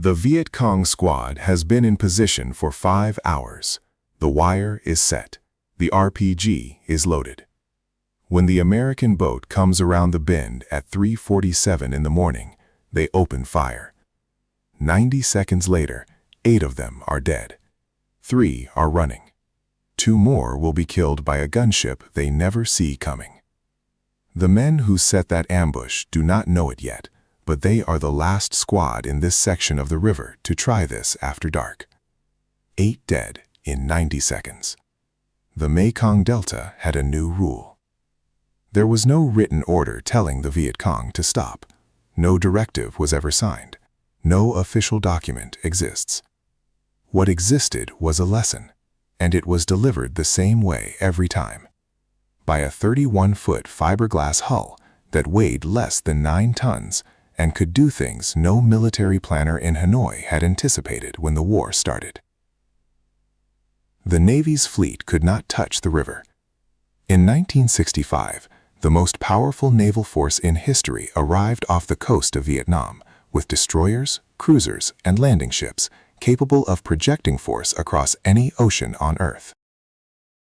The Viet Cong squad has been in position for 5 hours. The wire is set. The RPG is loaded. When the American boat comes around the bend at 3:47 in the morning, they open fire. 90 seconds later, 8 of them are dead. 3 are running. 2 more will be killed by a gunship they never see coming. The men who set that ambush do not know it yet, but they are the last squad in this section of the river to try this after dark. 8 dead in 90 seconds. The Mekong Delta had a new rule. There was no written order telling the Viet Cong to stop. No directive was ever signed. No official document exists. What existed was a lesson, and it was delivered the same way every time. By a 31-foot fiberglass hull that weighed less than 9 tons and could do things no military planner in Hanoi had anticipated when the war started. The Navy's fleet could not touch the river. In 1965, the most powerful naval force in history arrived off the coast of Vietnam with destroyers, cruisers, and landing ships capable of projecting force across any ocean on Earth.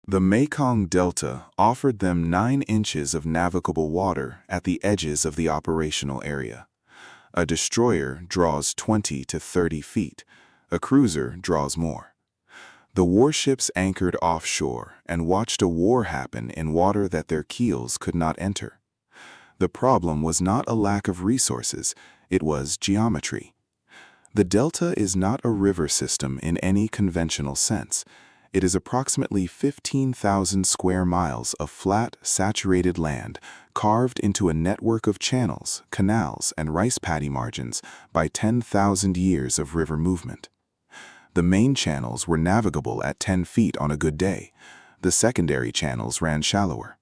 The Mekong Delta offered them 9 inches of navigable water at the edges of the operational area. A destroyer draws 20 to 30 feet. A cruiser draws more. The warships anchored offshore and watched a war happen in water that their keels could not enter. The problem was not a lack of resources, it was geometry. The delta is not a river system in any conventional sense. It is approximately 15,000 square miles of flat, saturated land carved into a network of channels, canals, and rice paddy margins by 10,000 years of river movement. The main channels were navigable at 10 feet on a good day. The secondary channels ran shallower.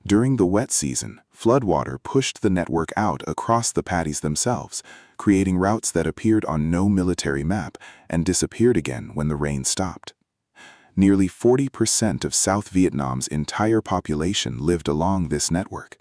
During the wet season, floodwater pushed the network out across the paddies themselves, creating routes that appeared on no military map and disappeared again when the rain stopped. Nearly 40% of South Vietnam's entire population lived along this network.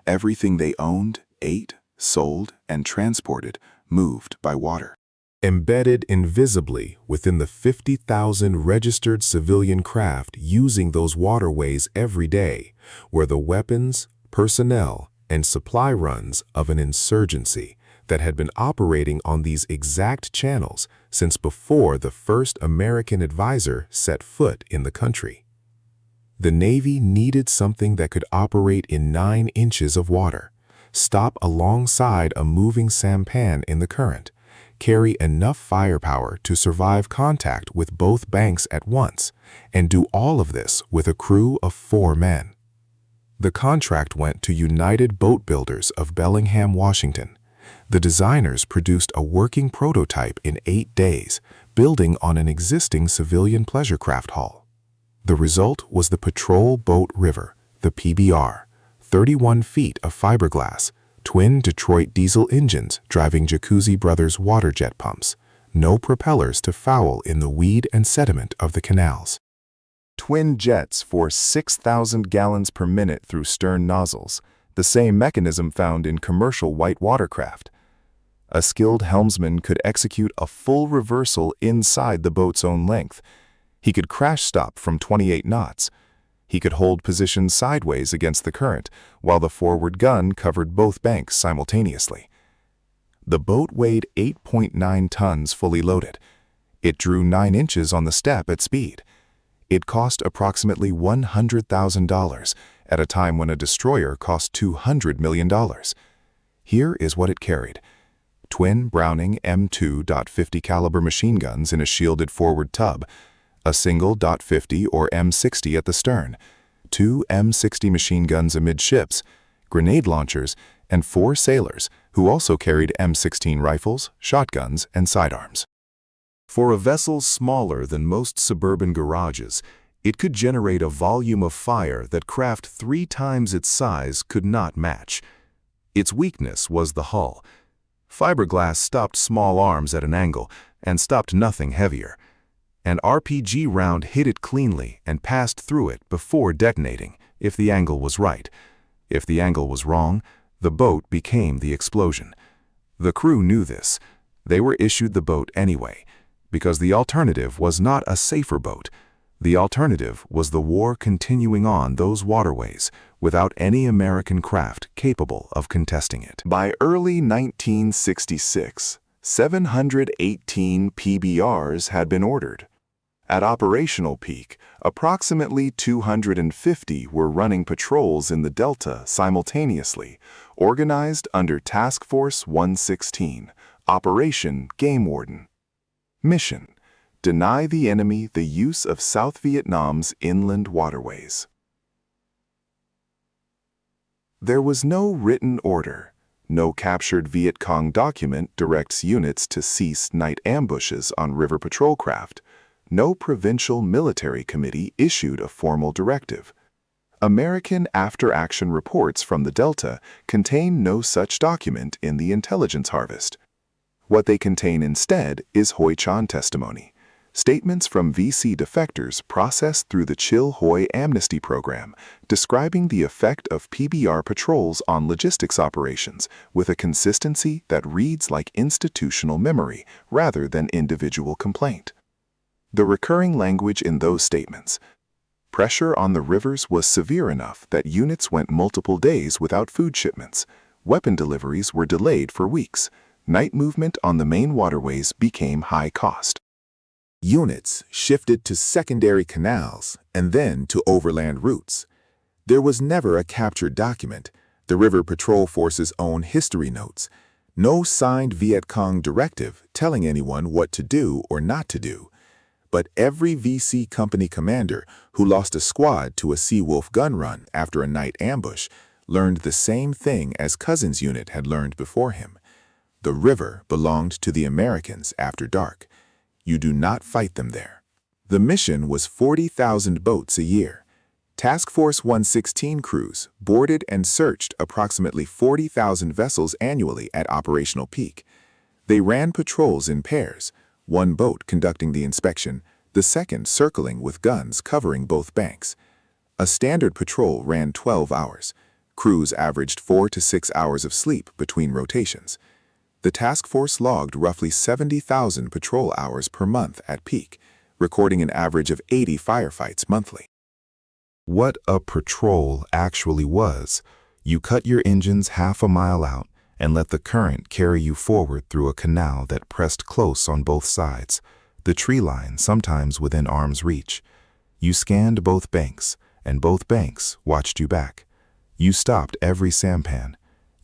Everything they owned, ate, sold, and transported moved by water. Embedded invisibly within the 50,000 registered civilian craft using those waterways every day were the weapons, personnel, and supply runs of an insurgency that had been operating on these exact channels since before the first American advisor set foot in the country. The Navy needed something that could operate in 9 inches of water, stop alongside a moving sampan in the current, carry enough firepower to survive contact with both banks at once, and do all of this with a crew of 4 men. The contract went to United Boat Builders of Bellingham, Washington. The designers produced a working prototype in 8 days, building on an existing civilian pleasure craft hull. The result was the Patrol Boat River, the PBR, 31 feet of fiberglass, twin Detroit diesel engines driving Jacuzzi Brothers water jet pumps, no propellers to foul in the weed and sediment of the canals. Twin jets force 6,000 gallons per minute through stern nozzles, the same mechanism found in commercial white watercraft. A skilled helmsman could execute a full reversal inside the boat's own length. He could crash stop from 28 knots. He could hold position sideways against the current, while the forward gun covered both banks simultaneously. The boat weighed 8.9 tons fully loaded. It drew 9 inches on the step at speed. It cost approximately $100,000 at a time when a destroyer cost $200 million. Here is what it carried. Twin Browning M2.50 caliber machine guns in a shielded forward tub, a single .50 or M60 at the stern, 2 M60 machine guns amidships, grenade launchers, and 4 sailors who also carried M16 rifles, shotguns, and sidearms. For a vessel smaller than most suburban garages, it could generate a volume of fire that craft 3 times its size could not match. Its weakness was the hull. Fiberglass stopped small arms at an angle and stopped nothing heavier. An RPG round hit it cleanly and passed through it before detonating, if the angle was right. If the angle was wrong, the boat became the explosion. The crew knew this. They were issued the boat anyway, because the alternative was not a safer boat. The alternative was the war continuing on those waterways without any American craft capable of contesting it. By early 1966, 718 PBRs had been ordered. At operational peak, approximately 250 were running patrols in the Delta simultaneously, organized under Task Force 116, Operation Game Warden. Mission: deny the enemy the use of South Vietnam's inland waterways. There was no written order. No captured Viet Cong document directs units to cease night ambushes on river patrol craft. No provincial military committee issued a formal directive. American after-action reports from the Delta contain no such document in the intelligence harvest. What they contain instead is Hoi Chan testimony, statements from VC defectors processed through the Chil Hoi amnesty program, describing the effect of PBR patrols on logistics operations with a consistency that reads like institutional memory rather than individual complaint. The recurring language in those statements: pressure on the rivers was severe enough that units went multiple days without food shipments. Weapon deliveries were delayed for weeks. Night movement on the main waterways became high cost. Units shifted to secondary canals and then to overland routes. There was never a captured document, the River Patrol Force's own history notes, no signed Viet Cong directive telling anyone what to do or not to do. But every VC company commander who lost a squad to a Seawolf gun run after a night ambush learned the same thing as Cousin's unit had learned before him. The river belonged to the Americans after dark. You do not fight them there. The mission was 40,000 boats a year. Task Force 116 crews boarded and searched approximately 40,000 vessels annually at operational peak. They ran patrols in pairs, one boat conducting the inspection, the second circling with guns covering both banks. A standard patrol ran 12 hours. Crews averaged 4 to 6 hours of sleep between rotations. The task force logged roughly 70,000 patrol hours per month at peak, recording an average of 80 firefights monthly. What a patrol actually was: you cut your engines half a mile out and let the current carry you forward through a canal that pressed close on both sides, the tree line sometimes within arm's reach. You scanned both banks, and both banks watched you back. You stopped every sampan.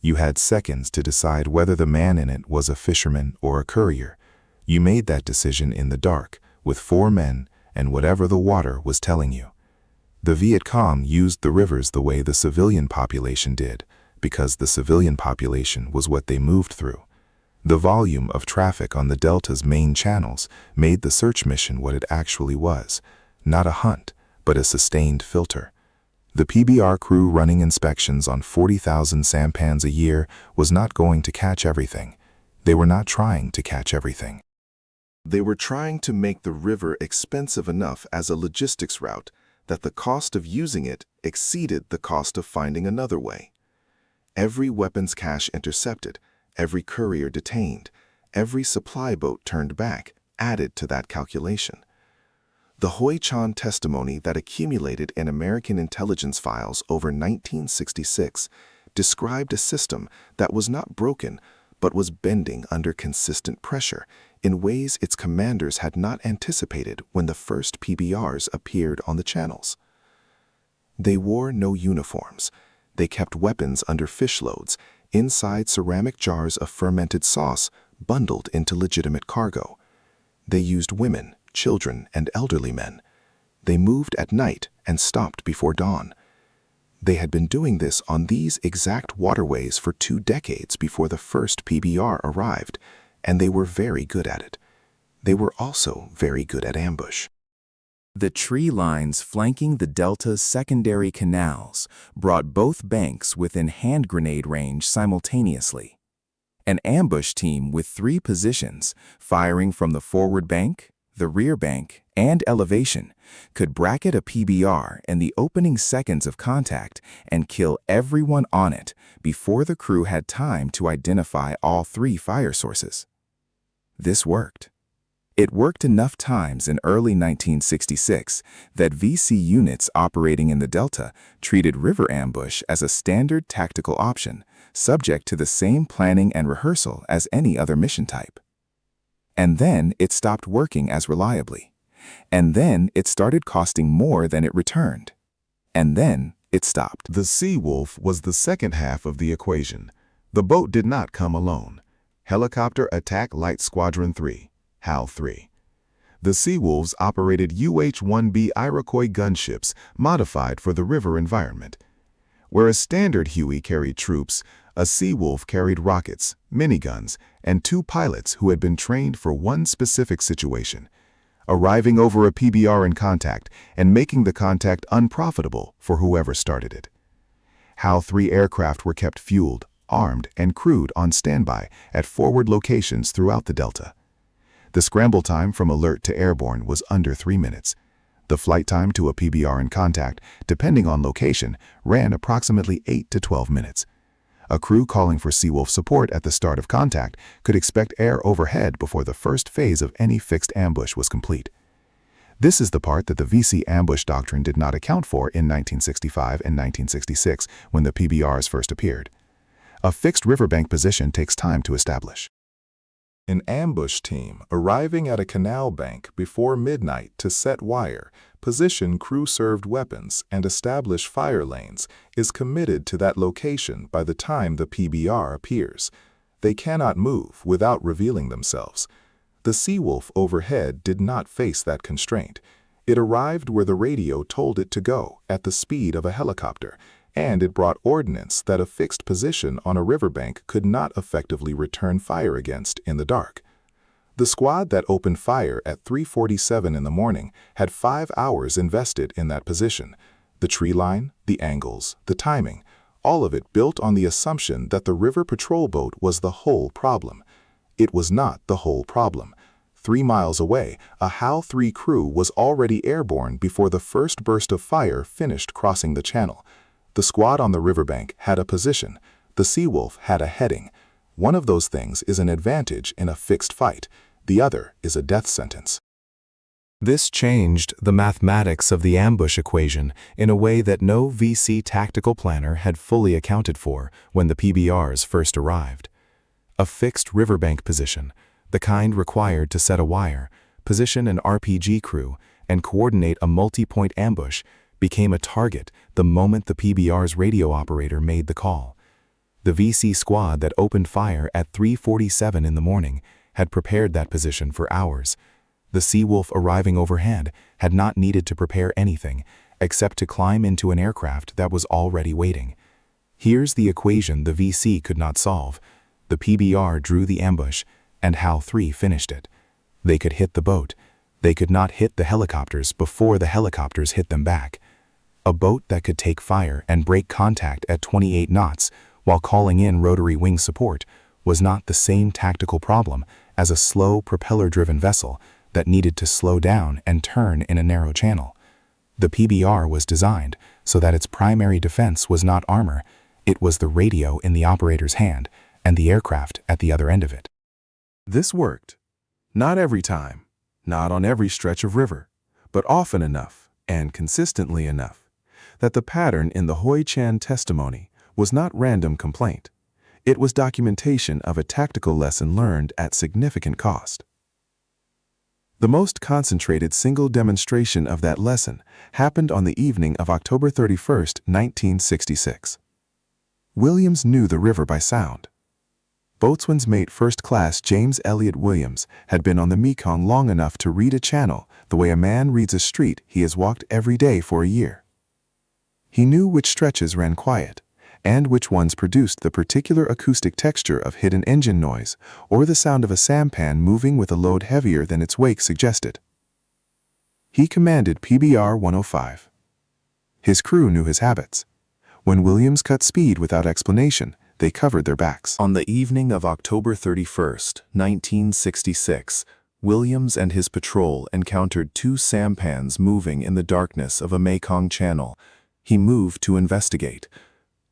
You had seconds to decide whether the man in it was a fisherman or a courier. You made that decision in the dark, with 4 men and whatever the water was telling you. The Viet Cong used the rivers the way the civilian population did, because the civilian population was what they moved through. The volume of traffic on the Delta's main channels made the search mission what it actually was, not a hunt, but a sustained filter. The PBR crew running inspections on 40,000 sampans a year was not going to catch everything. They were not trying to catch everything. They were trying to make the river expensive enough as a logistics route that the cost of using it exceeded the cost of finding another way. Every weapons cache intercepted, every courier detained, every supply boat turned back added to that calculation. The Hoi Chan testimony that accumulated in American intelligence files over 1966 described a system that was not broken but was bending under consistent pressure in ways its commanders had not anticipated when the first PBRs appeared on the channels. They wore no uniforms. They kept weapons under fish loads, inside ceramic jars of fermented sauce bundled into legitimate cargo. They used women, children, and elderly men. They moved at night and stopped before dawn. They had been doing this on these exact waterways for 2 decades before the first PBR arrived, and they were very good at it. They were also very good at ambush. The tree lines flanking the Delta's secondary canals brought both banks within hand grenade range simultaneously. An ambush team with 3 positions, firing from the forward bank, the rear bank, and elevation, could bracket a PBR in the opening seconds of contact and kill everyone on it before the crew had time to identify all 3 fire sources. This worked. It worked enough times in early 1966 that VC units operating in the Delta treated river ambush as a standard tactical option, subject to the same planning and rehearsal as any other mission type. And then it stopped working as reliably. And then it started costing more than it returned. And then it stopped. The Seawolf was the second half of the equation. The boat did not come alone. Helicopter Attack Light Squadron 3, HAL 3. The Seawolves operated UH-1B Iroquois gunships modified for the river environment. Where a standard Huey carried troops, a Seawolf carried rockets, miniguns, and 2 pilots who had been trained for one specific situation: arriving over a PBR in contact and making the contact unprofitable for whoever started it. HAL 3 aircraft were kept fueled, armed, and crewed on standby at forward locations throughout the Delta. The scramble time from alert to airborne was under 3 minutes. The flight time to a PBR in contact, depending on location, ran approximately 8 to 12 minutes. A crew calling for Seawolf support at the start of contact could expect air overhead before the first phase of any fixed ambush was complete. This is the part that the VC ambush doctrine did not account for in 1965 and 1966 when the PBRs first appeared. A fixed riverbank position takes time to establish. An ambush team arriving at a canal bank before midnight to set wire, position crew-served weapons, and establish fire lanes is committed to that location by the time the PBR appears. They cannot move without revealing themselves. The Seawolf overhead did not face that constraint. It arrived where the radio told it to go, at the speed of a helicopter, and it brought ordnance that a fixed position on a riverbank could not effectively return fire against in the dark. The squad that opened fire at 3:47 in the morning had 5 hours invested in that position. The tree line, the angles, the timing, all of it built on the assumption that the river patrol boat was the whole problem. It was not the whole problem. 3 miles away, a HAL 3 crew was already airborne before the first burst of fire finished crossing the channel. The squad on the riverbank had a position. The Seawolf had a heading. One of those things is an advantage in a fixed fight. The other is a death sentence. This changed the mathematics of the ambush equation in a way that no VC tactical planner had fully accounted for when the PBRs first arrived. A fixed riverbank position, the kind required to set a wire, position an RPG crew, and coordinate a multi-point ambush, became a target the moment the PBR's radio operator made the call. The VC squad that opened fire at 3:47 in the morning had prepared that position for hours. The Seawolf arriving overhead had not needed to prepare anything except to climb into an aircraft that was already waiting. Here's the equation the VC could not solve. The PBR drew the ambush, and HAL 3 finished it. They could hit the boat. They could not hit the helicopters before the helicopters hit them back. A boat that could take fire and break contact at 28 knots while calling in rotary wing support was not the same tactical problem as a slow propeller-driven vessel that needed to slow down and turn in a narrow channel. The PBR was designed so that its primary defense was not armor, it was the radio in the operator's hand and the aircraft at the other end of it. This worked. Not every time, not on every stretch of river, but often enough and consistently enough that the pattern in the Hoi Chan testimony was not random complaint. It was documentation of a tactical lesson learned at significant cost. The most concentrated single demonstration of that lesson happened on the evening of October 31, 1966. Williams knew the river by sound. Boatswain's mate First Class James Elliott Williams had been on the Mekong long enough to read a channel the way a man reads a street he has walked every day for a year. He knew which stretches ran quiet, and which ones produced the particular acoustic texture of hidden engine noise or the sound of a sampan moving with a load heavier than its wake suggested. He commanded PBR 105. His crew knew his habits. When Williams cut speed without explanation, they covered their backs. On the evening of October 31, 1966, Williams and his patrol encountered 2 sampans moving in the darkness of a Mekong channel. He moved to investigate.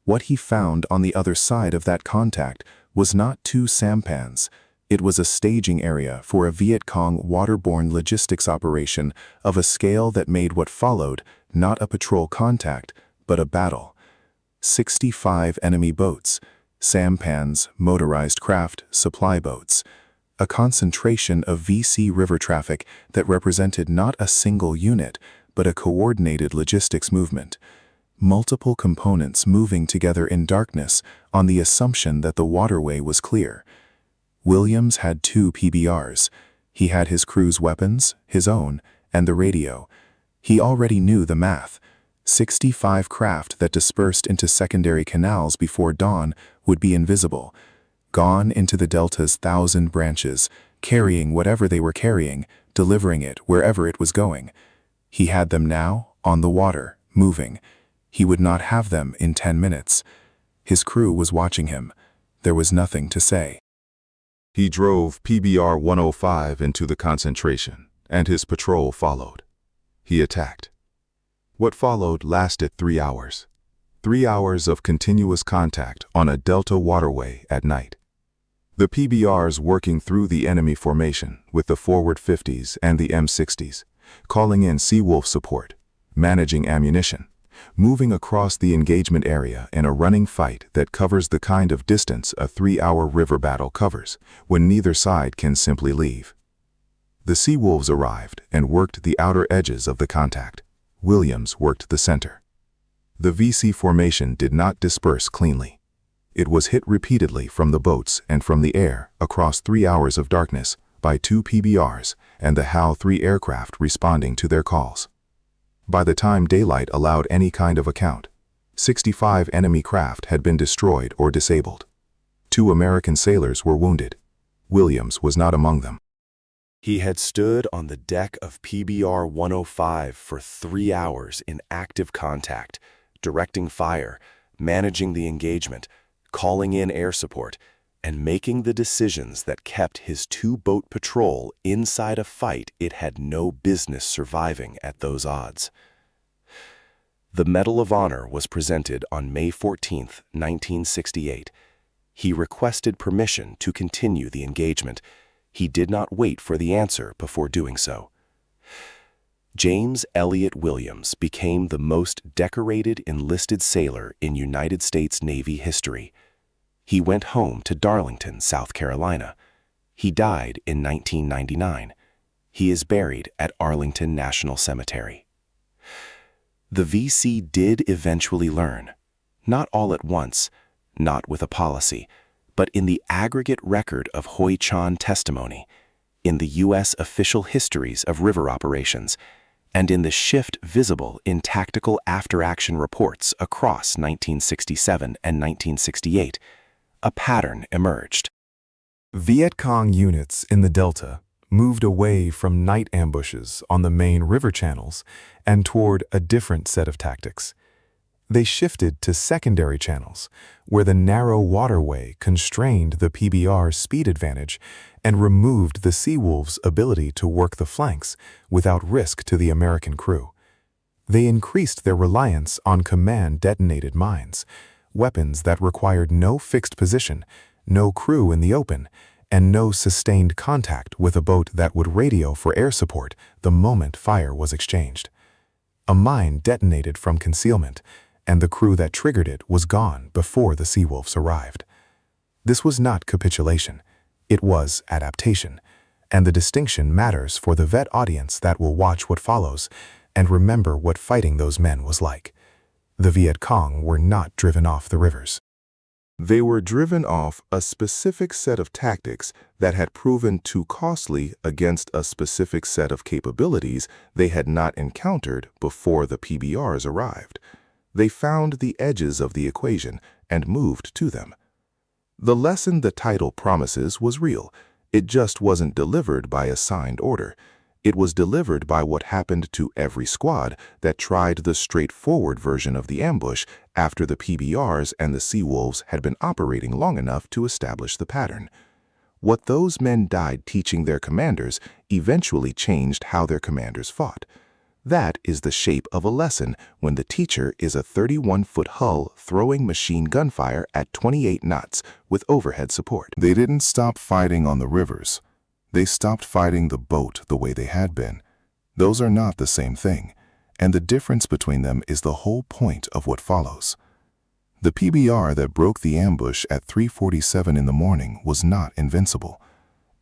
What he found on the other side of that contact was not 2 sampans. It was a staging area for a Viet Cong waterborne logistics operation of a scale that made what followed not a patrol contact, but a battle. 65 enemy boats, sampans, motorized craft, supply boats. A concentration of VC river traffic that represented not a single unit, but a coordinated logistics movement. Multiple components moving together in darkness on the assumption that the waterway was clear. Williams had 2 PBRs. He had his crew's weapons, his own, and the radio. He already knew the math. 65 craft that dispersed into secondary canals before dawn would be invisible, gone into the Delta's 1,000 branches, carrying whatever they were carrying, delivering it wherever it was going. He had them now, on the water, moving. He would not have them in 10 minutes. His crew was watching him. There was nothing to say. He drove PBR 105 into the concentration, and his patrol followed. He attacked. What followed lasted 3 hours. 3 hours of continuous contact on a Delta waterway at night. The PBRs working through the enemy formation with the forward 50s and the M60s, calling in Seawolf support, managing ammunition, moving across the engagement area in a running fight that covers the kind of distance a 3-hour river battle covers when neither side can simply leave. The Seawolves arrived and worked the outer edges of the contact. Williams worked the center. The VC formation did not disperse cleanly. It was hit repeatedly from the boats and from the air across 3 hours of darkness by 2 PBRs and the HAL-3 aircraft responding to their calls. By the time daylight allowed any kind of account, 65 enemy craft had been destroyed or disabled. 2 American sailors were wounded. Williams was not among them. He had stood on the deck of PBR 105 for 3 hours in active contact, directing fire, managing the engagement, calling in air support, and making the decisions that kept his 2-boat patrol inside a fight it had no business surviving at those odds. The Medal of Honor was presented on May 14, 1968. He requested permission to continue the engagement. He did not wait for the answer before doing so. James Elliott Williams became the most decorated enlisted sailor in United States Navy history. He went home to Darlington, South Carolina. He died in 1999. He is buried at Arlington National Cemetery. The VC did eventually learn, not all at once, not with a policy, but in the aggregate record of Hoi Chan testimony, in the U.S. official histories of river operations, and in the shift visible in tactical after-action reports across 1967 and 1968, a pattern emerged. Viet Cong units in the Delta moved away from night ambushes on the main river channels and toward a different set of tactics. They shifted to secondary channels, where the narrow waterway constrained the PBR's speed advantage and removed the Seawolves' ability to work the flanks without risk to the American crew. They increased their reliance on command-detonated mines, weapons that required no fixed position, no crew in the open, and no sustained contact with a boat that would radio for air support the moment fire was exchanged. A mine detonated from concealment, and the crew that triggered it was gone before the Seawolves arrived. This was not capitulation. It was adaptation, and the distinction matters for the vet audience that will watch what follows and remember what fighting those men was like. The Viet Cong were not driven off the rivers. They were driven off a specific set of tactics that had proven too costly against a specific set of capabilities they had not encountered before the PBRs arrived. They found the edges of the equation and moved to them. The lesson the title promises was real. It just wasn't delivered by a signed order. It was delivered by what happened to every squad that tried the straightforward version of the ambush after the PBRs and the Seawolves had been operating long enough to establish the pattern. What those men died teaching their commanders eventually changed how their commanders fought. That is the shape of a lesson when the teacher is a 31-foot hull throwing machine gunfire at 28 knots with overhead support. They didn't stop fighting on the rivers. They stopped fighting the boat the way they had been. Those are not the same thing, and the difference between them is the whole point of what follows. The PBR that broke the ambush at 3:47 in the morning was not invincible.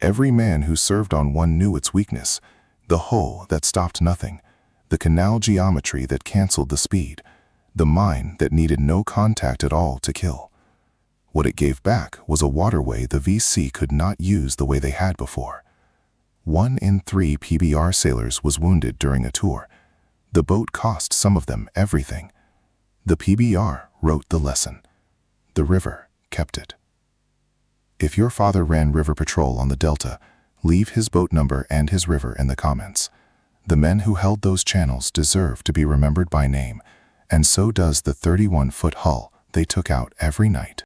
Every man who served on one knew its weakness, the hull that stopped nothing, the canal geometry that canceled the speed, the mine that needed no contact at all to kill. What it gave back was a waterway the VC could not use the way they had before. 1 in 3 PBR sailors was wounded during a tour. The boat cost some of them everything. The PBR wrote the lesson. The river kept it. If your father ran river patrol on the Delta, leave his boat number and his river in the comments. The men who held those channels deserve to be remembered by name, and so does the 31-foot hull they took out every night.